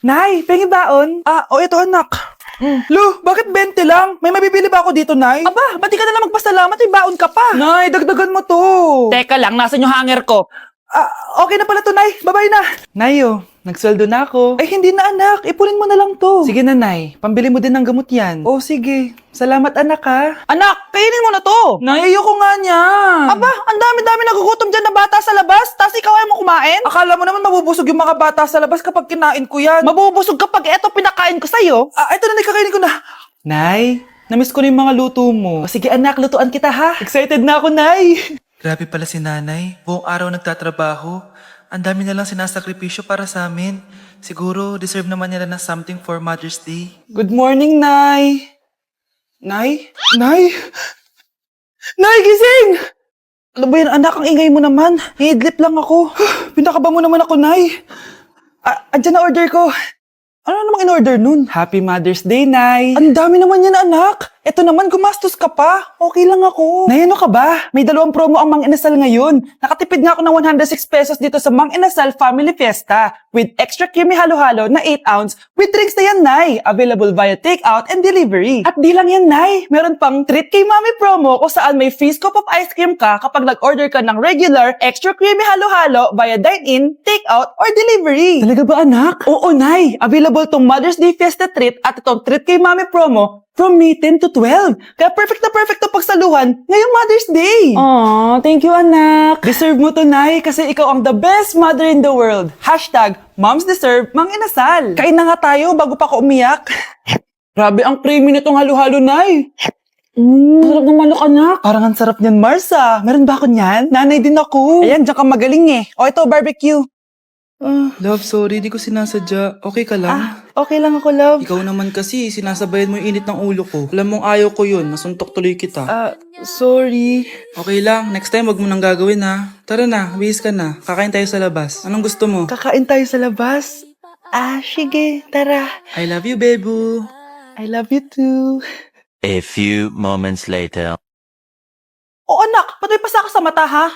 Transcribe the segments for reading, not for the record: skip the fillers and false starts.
Nay, pengi baon? Ito anak. Lu, bakit 20 lang? May mabibili ba ako dito, Nay? Aba, ba't di ka na lang magpasalamat? May baon ka pa. Nay, dagdagan mo to. Teka lang, nasan yung hanger ko? Okay na pala to, Nay. Babay na. Nay, nagsweldo na ako. Ay, hindi na, anak. Ipunin mo na lang to. Sige na, Nay. Pambili mo din ng gamot yan. Oh, sige. Salamat, anak, ha. Anak, kainin mo na to! Nay, ayoko nga niyan. Aba, ang dami-dami nagugutom dyan na bata sa labas, tas ikaw ay mo kumain? Akala mo naman mabubusog yung mga bata sa labas kapag kinain ko yan. Mabubusog kapag eto pinakain ko sa'yo. Ito na, Nay, kakainin ko na. Nay, namiss ko na yung mga luto mo. Sige, anak, lutuan kita, ha? Excited na ako, Nay. Grabe pala si nanay. Buong araw nagtatrabaho. Ang dami na lang sinasakripisyo para sa amin. Siguro, deserve naman nila ng something for Mother's Day. Good morning, Nay. Nay? Nay? Nay, gising! Ano ba yan, anak? Ang ingay mo naman. Hihidlip lang ako. Pinakaba mo naman ako, Nay. Andyan na order ko. Ano namang in-order nun? Happy Mother's Day, Nay. Ang dami naman yan, anak. Eto naman, gumastos ka pa. Okay lang ako. Nay, ano ka ba? May 2 promo ang Mang Inasal ngayon. Nakatipid nga ako ng 106 pesos dito sa Mang Inasal Family Fiesta with extra creamy halo-halo na 8 ounce with drinks na yan, Nay. Available via takeout and delivery. At di lang yan, Nay. Meron pang Treat kay Mami promo kung saan may free scoop of ice cream ka kapag nag-order ka ng regular extra creamy halo-halo via dine-in, takeout, or delivery. Talaga ba, anak? Oo, Nay. Available tong Mother's Day Fiesta Treat at itong Treat kay Mami promo from May 10 to 12. Kaya perfect na perfect to pagsaluhan ngayong Mother's Day. Aw, thank you, anak. Deserve mo to, Nay, kasi ikaw ang the best mother in the world. Hashtag, Moms Deserve Mang Inasal. Kain na nga tayo bago pa ako umiyak. Grabe ang creamy nitong halo-halo, Nay. Sarap ng manok, anak. Parang ang sarap niyan, Marsa. Meron ba ako niyan? Nanay din ako. Ayan, diyan ka magaling eh. O, ito, barbecue. Love, sorry, di ko sinasadya. Okay ka lang? Okay lang ako, love. Ikaw naman kasi, sinasabayan mo yung init ng ulo ko. Alam mong ayaw ko yun, nasuntok tuloy kita. Sorry. Okay lang, next time wag mo nang gagawin ha. Tara na, bihis ka na. Kakain tayo sa labas. Anong gusto mo? Kakain tayo sa labas. Sige, tara. I love you, Bebu. I love you too. A few moments later. Anak, ba't may pasa ka sa mata, ha?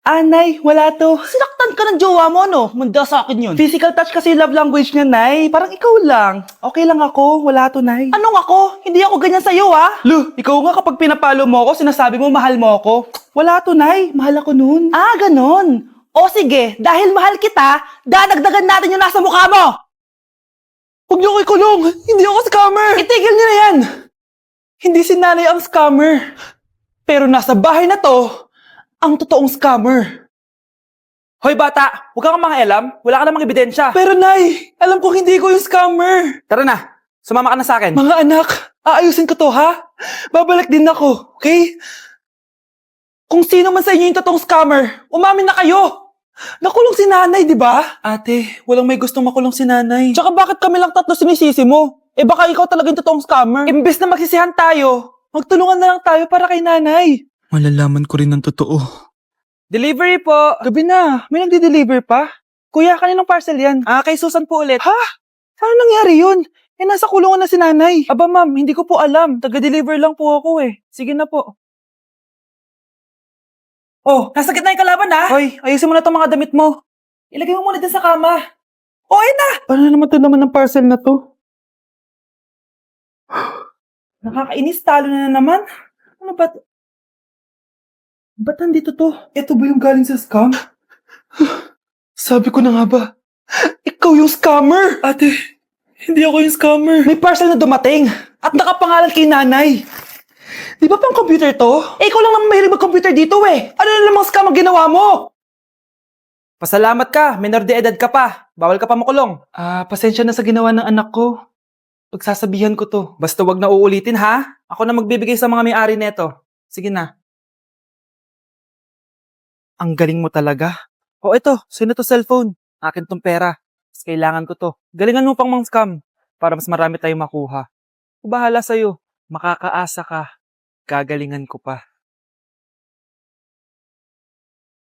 Nay, wala to. Sinaktan ka ng jowa mo, no? Manda sa akin yun. Physical touch kasi love language niya, Nay. Parang ikaw lang. Okay lang ako. Wala to, Nay. Anong ako? Hindi ako ganyan sa'yo, ha? Lu, ikaw nga kapag pinapalo mo ako, sinasabi mo mahal mo ako. Wala to, Nay. Mahal ako nun. Ganon. O sige, dahil mahal kita, dadagdagan natin yung nasa mukha mo! Huwag niyo ko ikulong. Hindi ako scammer. Itigil niyo na yan. Hindi si nanay ang scammer. Pero nasa bahay na to, ang totoong scammer. Hoy bata, huwag kang mangialam. Wala ka namang ebidensya. Pero Nay, alam ko hindi ko yung scammer. Tara na, sumama ka na sa akin. Mga anak, aayusin ko to, ha? Babalik din ako, okay? Kung sino man sa inyo yung totoong scammer, umamin na kayo. Nakulong si nanay, di ba? Ate, walang may gustong makulong si nanay. Tsaka bakit kami lang 3 sinisisi mo? Baka ikaw talaga yung totoong scammer. Imbes na magsisihan tayo, magtulungan na lang tayo para kay nanay. Malalaman ko rin ng totoo. Delivery po. Gabi na. May nagde-deliver pa? Kuya, kaninong parcel yan? Kay Susan po ulit. Ha? Paano nangyari yun? Nasa kulungan na si nanay. Aba ma'am, hindi ko po alam. Taga-deliver lang po ako eh. Sige na po. Oh, nasa gitna yung kalaban ha? Hoy, ayusin mo na itong mga damit mo. Ilagay mo muna din sa kama. Ayun na! Paano naman ito naman ng parcel na to? Nakakainis, talo na naman. Ano ba ito? Ba't nandito to? Ito ba yung galing sa scam? Sabi ko na nga ba? Ikaw yung scammer! Ate, hindi ako yung scammer. May parcel na dumating at nakapangalan kay nanay. Di ba pang computer to? Ikaw lang naman mahilig mag-computer dito eh. Ano na namang scam ang ginawa mo? Pasalamat ka, minor de edad ka pa. Bawal ka pa makulong. Pasensya na sa ginawa ng anak ko. Pagsasabihan ko to. Basta wag na uulitin ha. Ako na magbibigay sa mga may-ari neto. Sige na. Ang galing mo talaga. Ito, sino to cellphone? Akin tong pera. Mas kailangan ko to. Galingan mo pang mang-scam para mas marami tayong makuha. Bahala sa'yo. Makakaasa ka. Gagalingan ko pa.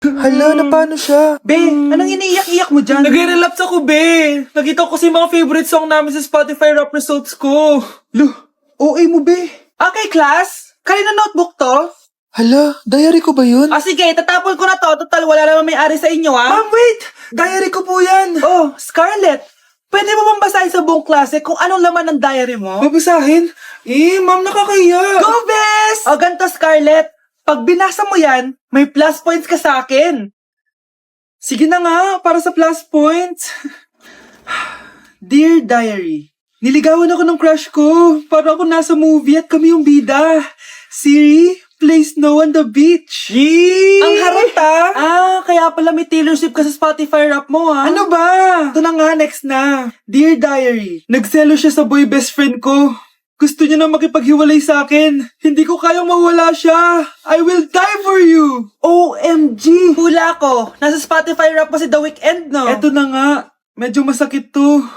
Hala, na paano siya? Be, anong iniiyak-iyak mo dyan? Nagre-relapse ako, be. Nakita ko kasi mga favorite song namin sa Spotify rap results ko. Lu, OA mo, be. Okay, class. Kanina notebook to? Hala, diary ko ba yun? Sige, tatapon ko na to. Total, wala naman may-ari sa inyo, ha? Ma'am, wait! Diary ko po yan. Oh, Scarlett. Pwede mo bang basahin sa buong klase kung anong laman ng diary mo? Babasahin? Ma'am, nakakahiya. Go, Bes! O ganito, Scarlett. Pag binasa mo yan, may plus points ka sa akin. Sige na nga, para sa plus points. Dear Diary, Niligawan ako ng crush ko. Para ako nasa movie at kami yung bida. Siri, play Snow on the Beach. Yee! Ang harot Kaya pala may Taylor Swift ka sa Spotify rap mo, ha? Ano ba? Ito na nga, next na. Dear Diary, Nagselo siya sa boy best friend ko. Gusto niya na makipaghiwalay sa akin. Hindi ko kayang mawala siya. I will die for you. OMG! Hula ko. Nasa Spotify rap mo si The Weeknd, no? Eto na nga. Medyo masakit to.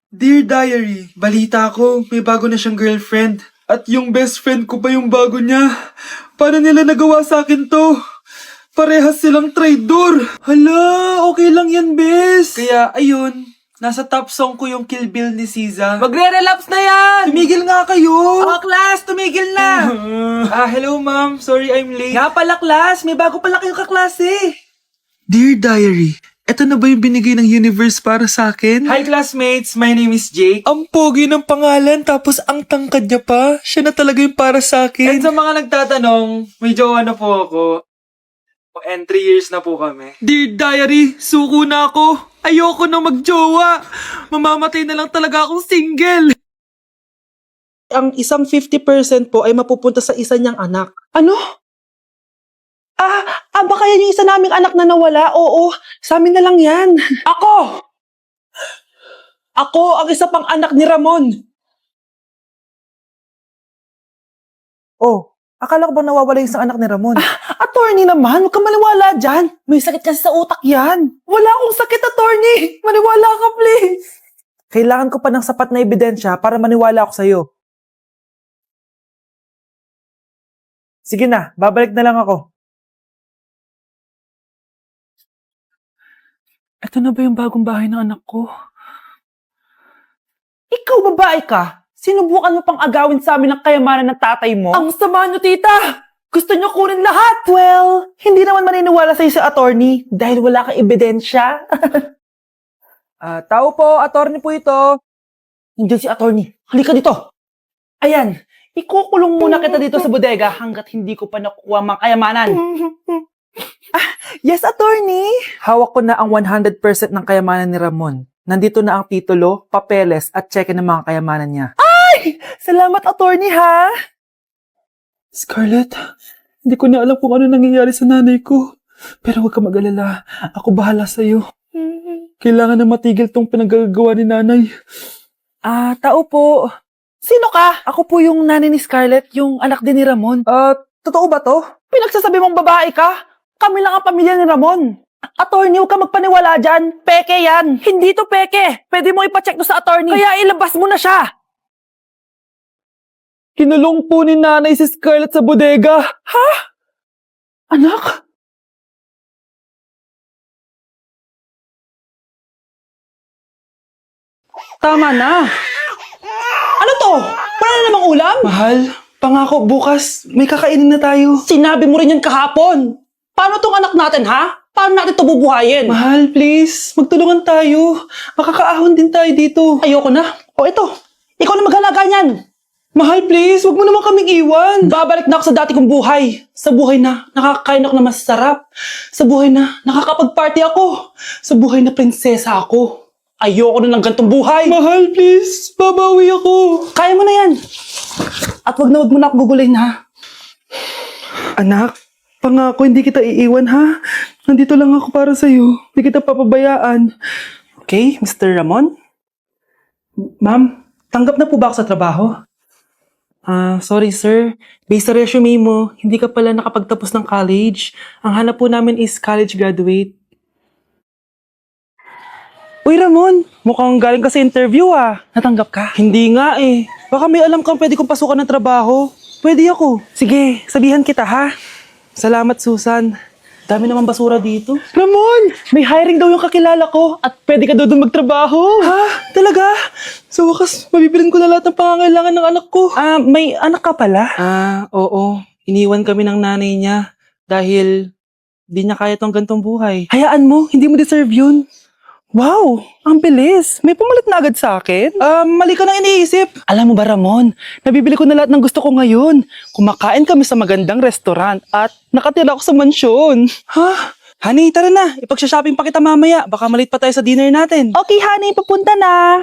Dear Diary, balita ko, may bago na siyang girlfriend. At yung best friend ko pa yung bago niya. Paano nila nagawa sa akin to? Parehas silang traidor. Hala, okay lang yan, bes. Kaya, ayun. Nasa top song ko yung Kill Bill ni SZA. Magre-relapse na yan! Tumigil nga kayo! Class, tumigil na! Hello ma'am. Sorry I'm late. Nga pala, class, may bago pala kayong kaklase. Dear Diary, eto na ba yung binigay ng universe para sa akin? Hi, classmates. My name is Jake. Ang pogi ng pangalan, tapos ang tangkad niya pa. Siya na talaga yung para sa And akin. sa mga nagtatanong, may jowa na po ako. And 3 years na po kami. Dear Diary, suko na ako. Ayoko na magjowa. Mamamatay na lang talaga akong single. Ang isang 50% po ay mapupunta sa isa niyang anak. Ano? Baka yan yung isa naming anak na nawala? Oo, sa amin na lang yan. Ako! Ako ang isa pang anak ni Ramon. Oh, akala ko bang nawawala yung isang anak ni Ramon? Attorney naman, huwag ka maniwala dyan. May sakit kasi sa utak yan. Wala akong sakit, attorney. Maniwala ka, please. Kailangan ko pa ng sapat na ebidensya para maniwala ako sa'yo. Sige na, babalik na lang ako. Ito na ba yung bagong bahay ng anak ko? Ikaw, babae ka. Sinubukan mo pang agawin sa amin ang kayamanan ng tatay mo? Ang sama nyo, tita! Gusto nyo kunin lahat? Well, hindi naman maniniwala sa'yo si attorney dahil wala kang ebidensya. Tao po, attorney po ito. Hindi si attorney. Halika dito. Ayan, ikukulong muna kita dito sa bodega hanggat hindi ko pa nakukuha ang mga kayamanan. Yes, attorney. Hawak ko na ang 100% ng kayamanan ni Ramon. Nandito na ang titulo, papeles at cheque ng mga kayamanan niya. Salamat, attorney, ha? Scarlett, hindi ko na alam kung ano nangyayari sa nanay ko. Pero huwag ka mag-alala. Ako bahala sa'yo. Kailangan na matigil tong pinagagawa ni nanay. Tao po. Sino ka? Ako po yung nanay ni Scarlett, yung anak din ni Ramon. Totoo ba to? Pinagsasabi mong babae ka? Kami lang ang pamilya ni Ramon. Attorney, huwag ka magpaniwala dyan. Peke yan. Hindi to peke. Pwede mo ipacheck to sa attorney. Kaya ilabas mo na siya. Kinulong po ni nanay si Scarlett sa bodega. Anak? Tama na. Ano to? Wala na namang ulam? Mahal, pangako bukas may kakainin na tayo. Sinabi mo rin yan kahapon. Paano tong anak natin, ha? Paano natin ito bubuhayin? Mahal, please, magtulungan tayo. Makakaahon din tayo dito. Ayoko na. O ito, ikaw na maghalaga niyan. Mahal, please, wag mo naman kaming iwan. Babalik na ako sa dati kong buhay. Sa buhay na nakakain ako na masarap. Sa buhay na nakakapag-party ako. Sa buhay na prinsesa ako. Ayoko na ng gantong buhay. Mahal, please, babawi ako. Kaya mo na yan. At wag na ako gugulin, ha? Anak, pangako hindi kita iiwan ha. Nandito lang ako para sa'yo. Hindi kita papabayaan. Okay, Mr. Ramon? Ma'am, tanggap na po ba ako sa trabaho? Sorry sir. Based sa resume mo, hindi ka pala nakapagtapos ng college. Ang hanap po namin is college graduate. Uy Ramon, mukhang galing ka sa interview ah. Natanggap ka? Hindi nga eh. Baka may alam kang pwede kong pasukan ng trabaho. Pwede ako. Sige, sabihan kita ha. Salamat Susan. Dami naman basura dito. Ramon, may hiring daw yung kakilala ko at pwede ka daw doon magtrabaho. Ha? Talaga? Sa wakas, mabibilin ko na lahat ng pangangailangan ng anak ko. May anak ka pala? Oo. Iniwan kami ng nanay niya dahil di niya kaya tong gantong buhay. Hayaan mo, hindi mo deserve yun. Wow, ang bilis. May pumalit na agad sa akin. Mali ka nang iniisip. Alam mo ba, Ramon, nabibili ko na lahat ng gusto ko ngayon. Kumakain kami sa magandang restaurant at nakatira ako sa mansyon. Ha? Honey, tara na. Ipag-shopping pa kita mamaya. Baka malate pa tayo sa dinner natin. Okay, honey, papunta na.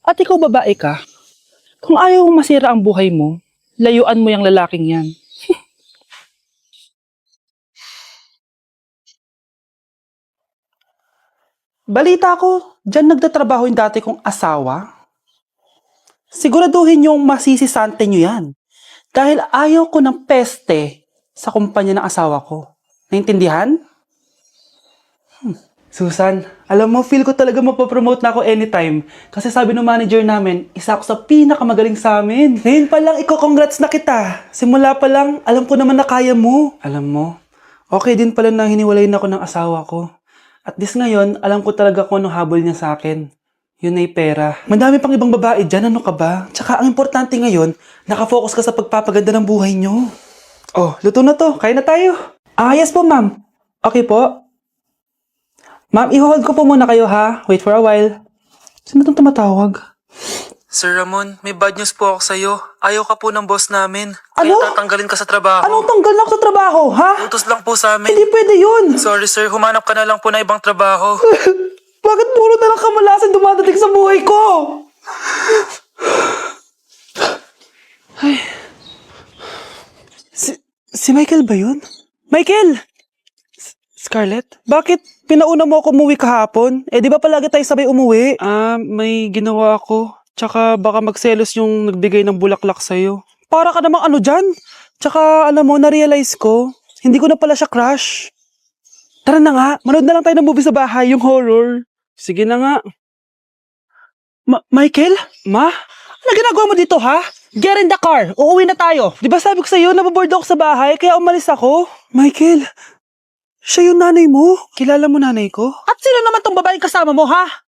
At ikaw, babae ka. Kung ayaw mong masira ang buhay mo, layuan mo yung lalaking yan. Balita ko, dyan nagtatrabaho yung dati kong asawa. Siguraduhin yung masisisante nyo yan. Dahil ayaw ko ng peste sa kumpanya ng asawa ko. Naintindihan? Susan, alam mo, feel ko talaga mapapromote na ako anytime. Kasi sabi ng manager namin, isa ako sa pinakamagaling sa amin. Ngayon pa lang, congrats na kita. Simula pa lang, alam ko naman na kaya mo. Alam mo, okay din pala na hiniwalayin ako ng asawa ko. At this ngayon, alam ko talaga kung anong habol niya sa akin. Yun ay pera. Madami pang ibang babae dyan, ano ka ba? Tsaka ang importante ngayon, nakafocus ka sa pagpapaganda ng buhay nyo. Oh, luto na to. Kain na tayo. Yes po, ma'am. Okay po. Ma'am, i-hold ko po muna kayo ha. Wait for a while. Sino itong tumatawag? Sir Ramon, may bad news po ako sa'yo. Ayaw ka po ng boss namin. Ano? Kaya tatanggalin ka sa trabaho. Anong tanggal na ako sa trabaho, ha? Utos lang po sa amin. Hindi pwede yun. Sorry sir, humanap ka na lang po na ibang trabaho. Bakit puro na lang kamalasan dumadating sa buhay ko? Ay. Si Michael ba yun? Michael! Scarlett? Bakit pinauna mo ako umuwi kahapon? Eh, di ba palagi tayo sabay umuwi? May ginawa ako. Tsaka baka magselos yung nagbigay ng bulaklak sa'yo. Para ka namang ano dyan? Tsaka alam mo, na-realize ko, hindi ko na pala siya crush. Tara na nga, manood na lang tayo ng movie sa bahay, yung horror. Sige na nga. Michael? Ma? Ano ginagawa mo dito, ha? Get in the car, uuwi na tayo. Di ba sabi ko sa'yo, nababoard ako sa bahay, kaya umalis ako? Michael, siya yung nanay mo? Kilala mo nanay ko? At sino naman tong babaeng kasama mo, ha?